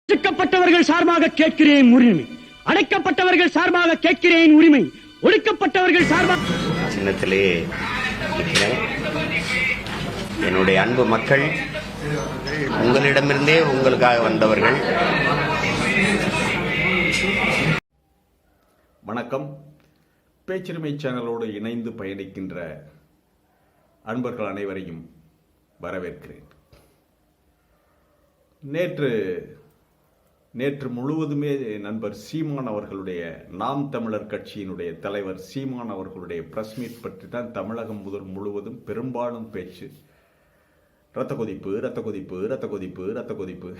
ஒடுக்கப்பட்டவர்கள் சார்பாக கேட்கிறேன் உரிமை, அடைக்கப்பட்டவர்கள் சார்பாக கேட்கிறேன் உரிமை, ஒடுக்கப்பட்டவர்கள் சார்பாக சின்னத்திலே என்னுடைய அன்பு மக்கள், உங்களிடமிருந்தே உங்களுக்காக வந்தவர்கள். வணக்கம். பேச்சுரிமை சேனலோடு இணைந்து பயணிக்கின்ற அன்பர்கள் அனைவரையும் வரவேற்கிறேன். நேற்று முழுவதுமே நண்பர் சீமான் அவர்களுடைய நாம் தமிழர் கட்சியினுடைய தலைவர் சீமான் அவர்களுடைய பிரஸ் மீட் பற்றி தான் தமிழகம் முழுவதும் பெரும்பாலும் பேச்சு. இரத்த கொதிப்பு, இரத்த கொதிப்பு, இரத்த கொதிப்பு, இரத்த கொதிப்பு.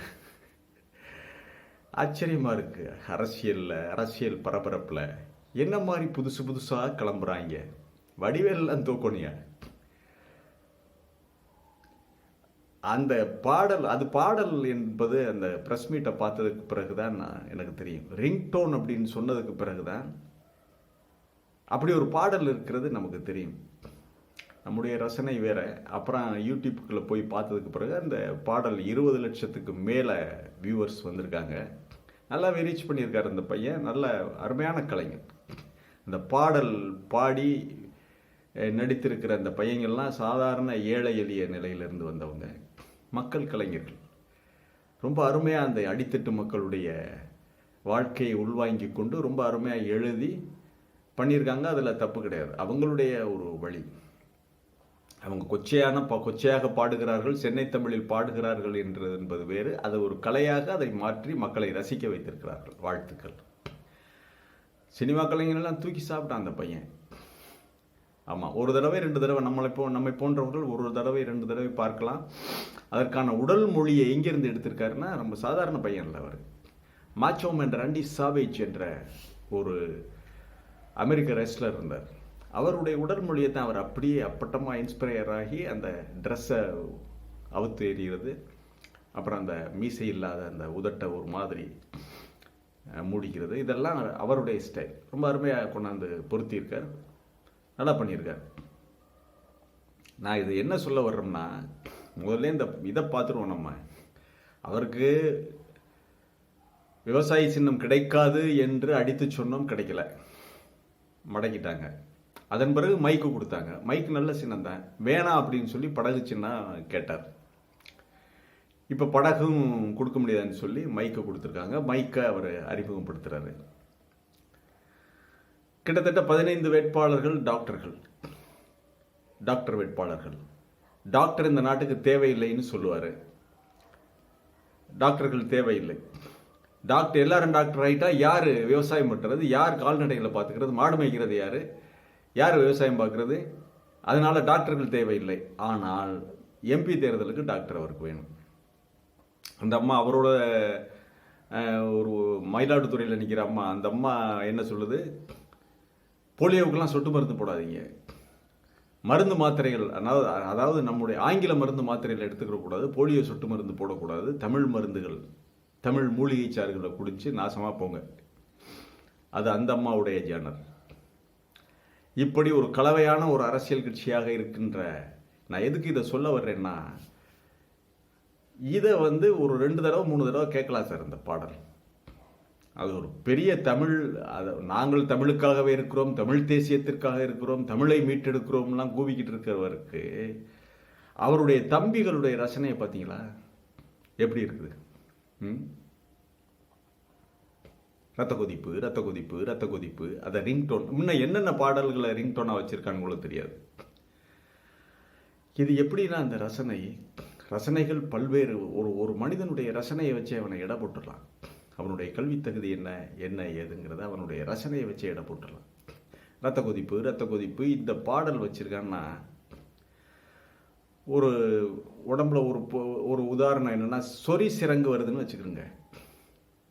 ஆச்சரியமா இருக்கு. அரசியல் பரபரப்புல என்ன மாதிரி புதுசா கிளம்புறாங்க. வடிவேல்லாம் தூக்கணியா. அந்த பாடல் என்பது அந்த பிரஸ் மீட்டை பார்த்ததுக்கு பிறகுதான் எனக்கு தெரியும். ரிங்டோன் அப்படின்னு சொன்னதுக்கு பிறகுதான் அப்படி ஒரு பாடல் இருக்கிறது நமக்கு தெரியும். நம்முடைய ரசனை வேற. அப்புறம் யூடியூப்புக்குள்ள போய் பார்த்ததுக்கு பிறகு அந்த பாடல் 20 லட்சத்துக்கு மேலே வியூவர்ஸ் வந்திருக்காங்க. நல்லாவே ரீச் பண்ணியிருக்காரு அந்த பையன். நல்ல அருமையான கலைஞர். அந்த பாடல் பாடி நடித்திருக்கிற அந்த பையங்கள்லாம் சாதாரண ஏழை எளிய நிலையிலிருந்து வந்தவங்க, மக்கள் கலைஞர்கள். ரொம்ப அருமையாக அந்த அடித்தட்டு மக்களுடைய வாழ்க்கையை உள்வாங்கி கொண்டு ரொம்ப அருமையாக எழுதி பண்ணியிருக்காங்க. அதில் தப்பு கிடையாது. அவங்களுடைய ஒரு வழி. அவங்க கொச்சையாக பாடுகிறார்கள், சென்னை தமிழில் பாடுகிறார்கள் என்பது வேறு. அதை ஒரு கலையாக அதை மாற்றி மக்களை ரசிக்க வைத்திருக்கிறார்கள். வாழ்த்துக்கள். சினிமா கலைஞர்கள்லாம் தூக்கி சாப்பிட்டான் அந்த பையன். ஆமாம், ஒரு தடவை 2 தடவை நம்மை போன்றவர்கள் ஒரு தடவை 2 தடவை பார்க்கலாம். அதற்கான உடல் மொழியை எங்கிருந்து எடுத்திருக்காருன்னா, நம்ம சாதாரண பையன் இல்லை அவர். மாச்சோம் என்ற ரண்டி சாவேஜ் என்ற ஒரு அமெரிக்க ரெஸ்லர் இருந்தார். அவருடைய உடல் மொழியை தான் அவர் அப்படியே அப்பட்டமாக இன்ஸ்பயர் ஆகி அந்த ட்ரெஸ்ஸை அவுத்து எறிகிறது. அப்புறம் அந்த மீசை இல்லாத அந்த உதட்டை ஒரு மாதிரி மூடிக்கிறது. இதெல்லாம் அவருடைய ஸ்டைல். ரொம்ப அருமையாக கொண்டாந்து பொருத்தியிருக்கார். நல்லா பண்ணியிருக்கார். நான் இது என்ன சொல்ல வர்றோம்னா, முதல்ல இதை பார்த்துருவோம். நம்ம அவருக்கு விவசாயி சின்னம் கிடைக்காது என்று அடித்து சொன்னோம், கிடைக்கல, மடக்கிட்டாங்க. அதன் பிறகு மைக்கு கொடுத்தாங்க. மைக்கு நல்ல சின்னம் தான், வேணாம் அப்படின்னு சொல்லி படகு சின்னம் கேட்டார். இப்போ படகும் கொடுக்க முடியாதுன்னு சொல்லி மைக்கை கொடுத்துருக்காங்க. மைக்கை அவர் அறிமுகப்படுத்துறாரு. கிட்டத்தட்ட 15 வேட்பாளர்கள் டாக்டர் வேட்பாளர்கள். டாக்டர் இந்த நாட்டுக்கு தேவையில்லைன்னு சொல்லுவார். டாக்டர்கள் தேவையில்லை. எல்லாரும் டாக்டர் ஆகிட்டா யார் விவசாயம் பண்ணுறது, யார் கால்நடைகளை பார்த்துக்கிறது, மாடு மேய்க்கிறது, யார் விவசாயம் பார்க்குறது? அதனால டாக்டர்கள் தேவையில்லை. ஆனால் எம்பி தேர்தலுக்கு டாக்டர் அவருக்கு வேணும். அந்த அம்மா, அவரோட ஒரு மயிலாடுதுறையில் நிற்கிற அம்மா, அந்த அம்மா என்ன சொல்லுது, போலியோவுக்கெல்லாம் சொட்டு மருந்து போடாதீங்க, மருந்து மாத்திரைகள், அதாவது நம்முடைய ஆங்கில மருந்து மாத்திரைகள் எடுத்துக்கிற கூடாது, போலியோ சொட்டு மருந்து போடக்கூடாது, தமிழ் மருந்துகள், தமிழ் மூலிகை சாறுகளை குடிச்சு நாசமாக போங்க. அது அந்த அம்மாவுடைய ஜேனர். இப்படி ஒரு கலவையான ஒரு அரசியல் கட்சியாக இருக்கின்ற, நான் எதுக்கு இதை சொல்ல வர்றேன்னா, இதை ஒரு 2 தடவை 3 தடவை கேட்கலாம் சார். இந்த பாடல் அது ஒரு பெரிய தமிழ், நாங்கள் தமிழுக்காகவே இருக்கிறோம், தமிழ் தேசியத்திற்காக இருக்கிறோம், தமிழை மீட்டெடுக்கிறோம்லாம் கூவிக்கிட்டு இருக்கிறவருக்கு அவருடைய தம்பிகளுடைய ரசனையை பார்த்தீங்களா எப்படி இருக்குது? ரத்த கொதிப்பு, ரத்த கொதிப்பு, ரத்த கொதிப்பு. அதை ரிங்டோன், முன்ன என்னென்ன பாடல்களை ரிங்டோனாக வச்சிருக்காங்க தெரியாது. இது எப்படின்னா, அந்த ரசனைகள் பல்வேறு. ஒரு மனிதனுடைய ரசனையை வச்சு அவனை இட போட்டுடலாம். அவனுடைய கல்வி தகுதி என்ன ஏதுங்கிறத அவனுடைய ரசனையை வச்சு இட போட்டுடலாம். ரத்த கொதிப்பு, ரத்த கொதிப்பு. இந்த பாடல் வச்சிருக்கான்னா, ஒரு உடம்புல ஒரு உதாரணம் என்னன்னா, சொறி சிரங்கு வருதுன்னு வச்சுக்கிறோங்க.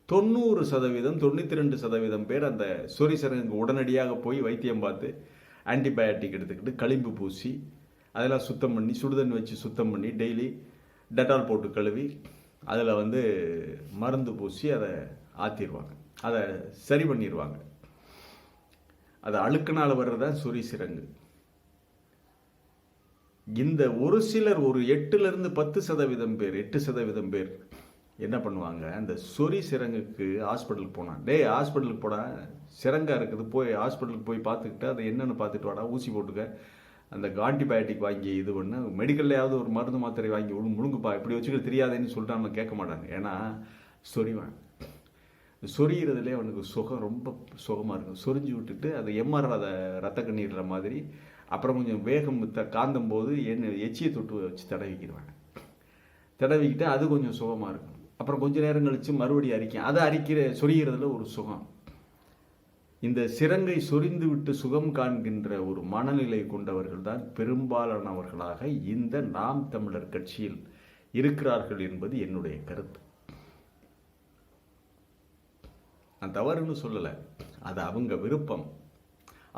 90%, 92% பேர் அந்த சொறி சிரங்கு உடனடியாக போய் வைத்தியம் பார்த்து ஆன்டிபயோட்டிக் எடுத்துக்கிட்டு களிம்பு பூசி அதெல்லாம் சுத்தம் பண்ணி, சுடுதண்ணி வச்சு சுத்தம் பண்ணி, டெய்லி டெட்டால் போட்டு கழுவி அதில் மருந்து பூசி அதை ஆற்றிடுவாங்க, அதை சரி பண்ணிடுவாங்க. அது அழுக்குனால் வர்றதான் சொறி சிரங்கு. இந்த ஒரு சிலர், ஒரு 8% 10% பேர், 8% பேர் என்ன பண்ணுவாங்க, அந்த சொறி சிரங்குக்கு ஹாஸ்பிட்டலுக்கு போனான். டேய் ஹாஸ்பிட்டலுக்கு போடா, சிரங்கா இருக்குது, போய் ஹாஸ்பிட்டலுக்கு போய் பார்த்துக்கிட்டு அது என்னென்னு பார்த்துட்டு வாடா, ஊசி போட்டுக்க, அந்த ஆன்டிபயோட்டிக் வாங்கி இது பண்ணு, மெடிக்கல்லையாவது ஒரு மருந்து மாத்திரை வாங்கி முழுங்குப்பா, இப்படி வச்சுக்கிட்டு தெரியாதேன்னு சொல்லிட்டு அவன் கேட்க மாட்டாங்க. ஏன்னா சொறிவான். சொறிகிறதுலே அவனுக்கு சுகம், ரொம்ப சுகமாக இருக்கும். சொரிஞ்சு விட்டுட்டு அது எம்ஆர்ஆத ரத்த கண்ணீரில் மாதிரி அப்புறம் கொஞ்சம் வேகம் காந்தும் போது எச்சியை தொட்டு வச்சு தடவிக்கிடுவாங்க. தடவிக்கிட்டு அது கொஞ்சம் சுகமாக இருக்கும். அப்புறம் கொஞ்சம் நேரம் கழித்து மறுபடியும் அரிக்கும். அதை சொரிகிறதுல ஒரு சுகம். இந்த சிரங்கை சொரிந்து விட்டு சுகம் காண்கின்ற ஒரு மனநிலை கொண்டவர்கள் தான் பெரும்பாலானவர்களாக இந்த நாம் தமிழர் கட்சியில் இருக்கிறார்கள் என்பது என்னுடைய கருத்து. நான் தவறுன்னு சொல்லலை, அது அவங்க விருப்பம்.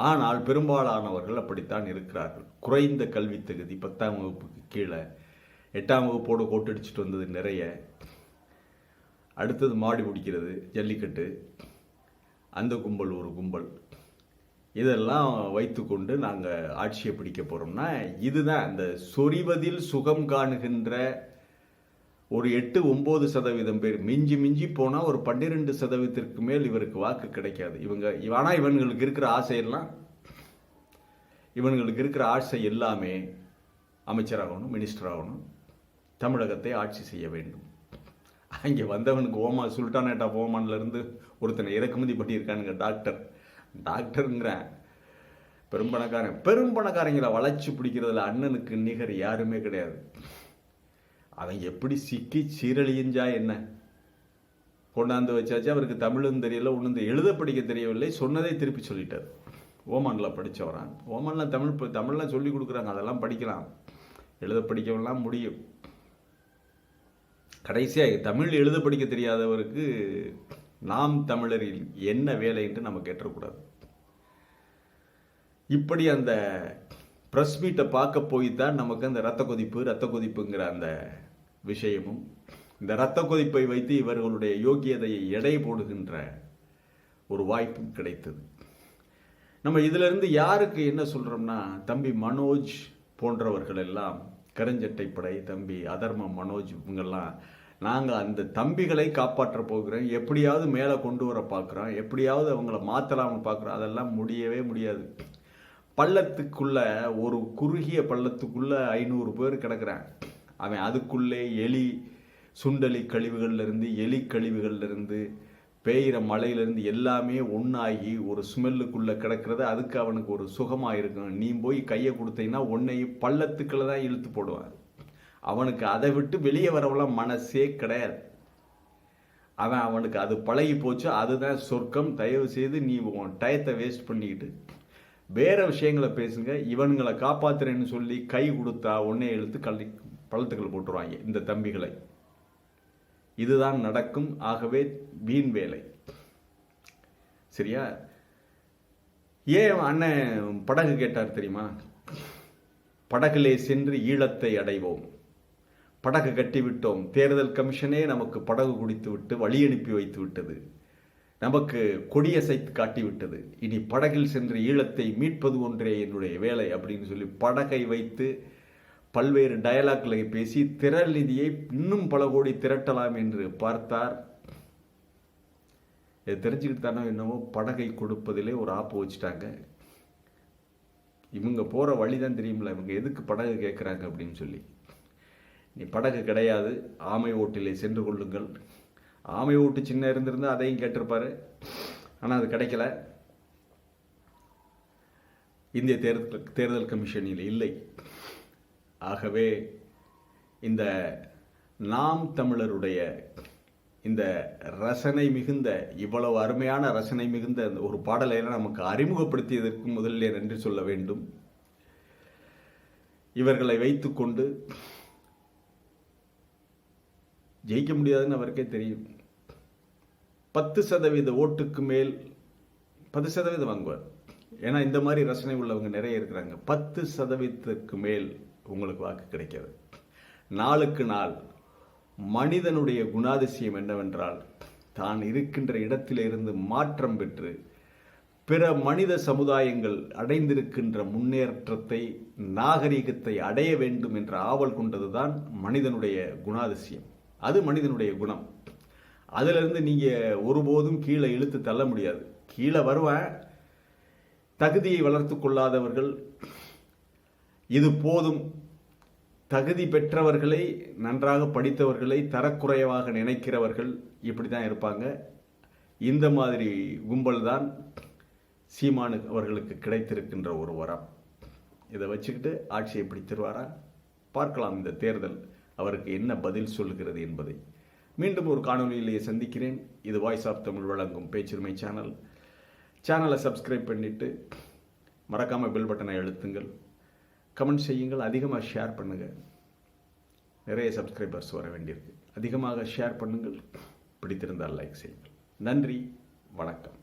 ஆனால் பெரும்பாலானவர்கள் அப்படித்தான் இருக்கிறார்கள். குறைந்த கல்வி தகுதி, 10ஆம் வகுப்புக்கு கீழே, 8ஆம் வகுப்போடு கோட்டடிச்சிட்டு வந்தது நிறைய. அடுத்தது மாடி பிடிக்கிறது, ஜல்லிக்கட்டு, அந்த கும்பல் ஒரு கும்பல். இதெல்லாம் வைத்துக்கொண்டு நாங்கள் ஆட்சியை பிடிக்க போகிறோம்னா இதுதான் அந்த சொறிவதில் சுகம் காணுகின்ற ஒரு 8-9% பேர். மிஞ்சி மிஞ்சி போனால் ஒரு 12% மேல் இவருக்கு வாக்கு கிடைக்காது. ஆனால் இவங்களுக்கு இருக்கிற ஆசை எல்லாமே அமைச்சராகணும், மினிஸ்டர் ஆகணும், தமிழகத்தை ஆட்சி செய்ய வேண்டும். அங்கே வந்தவனுக்கு சுல்டானேட்டா ஓமான்லேருந்து ஒருத்தனை இறக்குமதி பண்ணியிருக்கானுங்க, டாக்டருங்கிறேன். பெரும்பணக்காரங்களை வளைச்சி பிடிக்கிறதுல அண்ணனுக்கு நிகர் யாருமே கிடையாது. அவன் எப்படி சிக்கி சீரழிஞ்சா என்ன, கொண்டாந்து வச்சாச்சு. அவருக்கு தமிழும் தெரியல, ஒன்றும் எழுத படிக்க தெரியவில்லை, சொன்னதை திருப்பி சொல்லிட்டார். ஓமானில் படித்தவரான். ஓமானில் தமிழ்லாம் சொல்லி கொடுக்குறாங்க, அதெல்லாம் படிக்கலாம், எழுத படிக்கலாம் முடியும். கடைசியாக தமிழ் எழுத படிக்க தெரியாதவருக்கு நாம் தமிழரில் என்ன வேலை என்று நம்ம கேட்டக்கூடாது. இப்படி அந்த ப்ரெஸ் மீட்டை பார்க்க போய் தான் நமக்கு அந்த ரத்த கொதிப்புங்கிற அந்த விஷயமும், இந்த இரத்த கொதிப்பை வைத்து இவர்களுடைய யோக்கியதையை எடை போடுகின்ற ஒரு வாய்ப்பும் கிடைத்தது. நம்ம இதிலிருந்து யாருக்கு என்ன சொல்கிறோம்னா, தம்பி மனோஜ் போன்றவர்கள் எல்லாம், கருஞ்சட்டைப்படை தம்பி அதர்மம் மனோஜ், இவங்கெல்லாம் நாங்கள் அந்த தம்பிகளை காப்பாற்ற போகிறோம், எப்படியாவது மேலே கொண்டு வர பார்க்குறோம், எப்படியாவது அவங்கள மாற்றலாம்னு பார்க்குறோம். அதெல்லாம் முடியவே முடியாது. பள்ளத்துக்குள்ள, ஒரு குறுகிய பள்ளத்துக்குள்ள 500 பேர் கிடக்கிறான். அவன் அதுக்குள்ளே சுண்டலி கழிவுகள்லேருந்து, எலி கழிவுகள்லேருந்து, பெய்கிற மழையிலேருந்து எல்லாமே ஒன்றாகி ஒரு ஸ்மெல்லுக்குள்ளே கிடக்கிறது. அதுக்கு அவனுக்கு ஒரு சுகமாக இருக்கும். நீ போய் கையை கொடுத்தீங்கன்னா உன்னையும் பள்ளத்துக்குள்ள தான் இழுத்து போடுவான். அவனுக்கு அதை விட்டு வெளியே வரவெல்லாம் மனசே கிடையாது. அவனுக்கு அது பழகி போச்சு, அதுதான் சொர்க்கம். தயவு செய்து நீ உன் டயத்தை வேஸ்ட் பண்ணிக்கிட்டு வேற விஷயங்களை பேசுங்க. இவனுங்களை காப்பாத்துறேன்னு சொல்லி கை கொடுத்தா உன்னை இழுத்து பள்ளத்துக்கள் போட்டுருவாங்க இந்த தம்பிகளை. இதுதான் நடக்கும். ஆகவே வீண் வேலை. சரியா? ஏன் அண்ணன் படகு கேட்டார் தெரியுமா? படகுலே சென்று ஈழத்தை அடைவோம், படகு கட்டிவிட்டோம், தேர்தல் கமிஷனே நமக்கு படகு குடித்து விட்டு வழி அனுப்பி வைத்து விட்டது, நமக்கு கொடியசைத்து காட்டிவிட்டது, இனி படகில் சென்று ஈழத்தை மீட்பது ஒன்றே என்னுடைய வேலை அப்படின்னு சொல்லி படகை வைத்து பல்வேறு டயலாக்களை பேசி திரள் நிதியை இன்னும் பல கோடி திரட்டலாம் என்று பார்த்தார். இதை தெரிஞ்சுக்கிட்டு தானோ என்னவோ படகை கொடுப்பதிலே ஒரு ஆப்பு வச்சுட்டாங்க. இவங்க போகிற வழி தான் தெரியுமில்ல, இவங்க எதுக்கு படகு கேட்குறாங்க அப்படின்னு சொல்லி. நீ படகு கிடையாது, ஆமை ஓட்டிலே சென்று கொள்ளுங்கள். ஆமை ஓட்டு சின்ன இருந்திருந்தால் அதையும் கேட்டிருப்பாரு. ஆனால் அது கிடைக்கல. இந்திய தேர்தல் கமிஷனில் இல்லை. ஆகவே இந்த நாம் தமிழருடைய இந்த ரசனை மிகுந்த, இவ்வளவு அருமையான ரசனை மிகுந்த ஒரு பாடலை நமக்கு அறிமுகப்படுத்தியதற்கு முதலில் நன்றி சொல்ல வேண்டும். இவர்களை வைத்துக்கொண்டு ஜெயிக்க முடியாதுன்னு அவருக்கே தெரியும். 10% ஓட்டுக்கு மேல் 10% வாங்குவார். ஏன்னா இந்த மாதிரி ரசனை உள்ளவங்க நிறைய இருக்கிறாங்க. 10%க்கு மேல் உங்களுக்கு வாக்கு கிடைக்காது. நாளுக்கு நாள் மனிதனுடைய குணாதிசயம் என்னவென்றால், தான் இருக்கின்ற இடத்திலிருந்து மாற்றம் பெற்று பிற மனித சமுதாயங்கள் அடைந்திருக்கின்ற முன்னேற்றத்தை, நாகரிகத்தை அடைய வேண்டும் என்ற ஆவல் கொண்டதுதான் மனிதனுடைய குணாதிசயம். அது மனிதனுடைய குணம். அதிலிருந்து நீங்கள் ஒருபோதும் கீழே இழுத்து தள்ள முடியாது. கீழே வருவேன். தகுதியை வளர்த்து கொள்ளாதவர்கள், இது போதும், தகுதி பெற்றவர்களை, நன்றாக படித்தவர்களை தரக்குறைவாக நினைக்கிறவர்கள் இப்படி தான் இருப்பாங்க. இந்த மாதிரி கும்பல் தான் சீமானு அவர்களுக்கு கிடைத்திருக்கின்ற ஒரு வரம். இதை வச்சுக்கிட்டு ஆட்சியை பிடித்திருவாரா? பார்க்கலாம். இந்த தேர்தல் அவருக்கு என்ன பதில் சொல்லுகிறது என்பதை. மீண்டும் ஒரு காணொலியிலேயே சந்திக்கிறேன். இது வாய்ஸ் ஆஃப் தமிழ் வழங்கும் பேச்சுரிமை சேனல். சேனலை சப்ஸ்கிரைப் பண்ணிவிட்டு மறக்காமல் பெல் பட்டனை அழுத்துங்கள், கமெண்ட் செய்யுங்கள், அதிகமாக ஷேர் பண்ணுங்கள். நிறைய சப்ஸ்கிரைபர்ஸ் வர வேண்டியிருக்கு. அதிகமாக ஷேர் பண்ணுங்கள், பிடித்திருந்தால் லைக் செய்யுங்கள். நன்றி, வணக்கம்.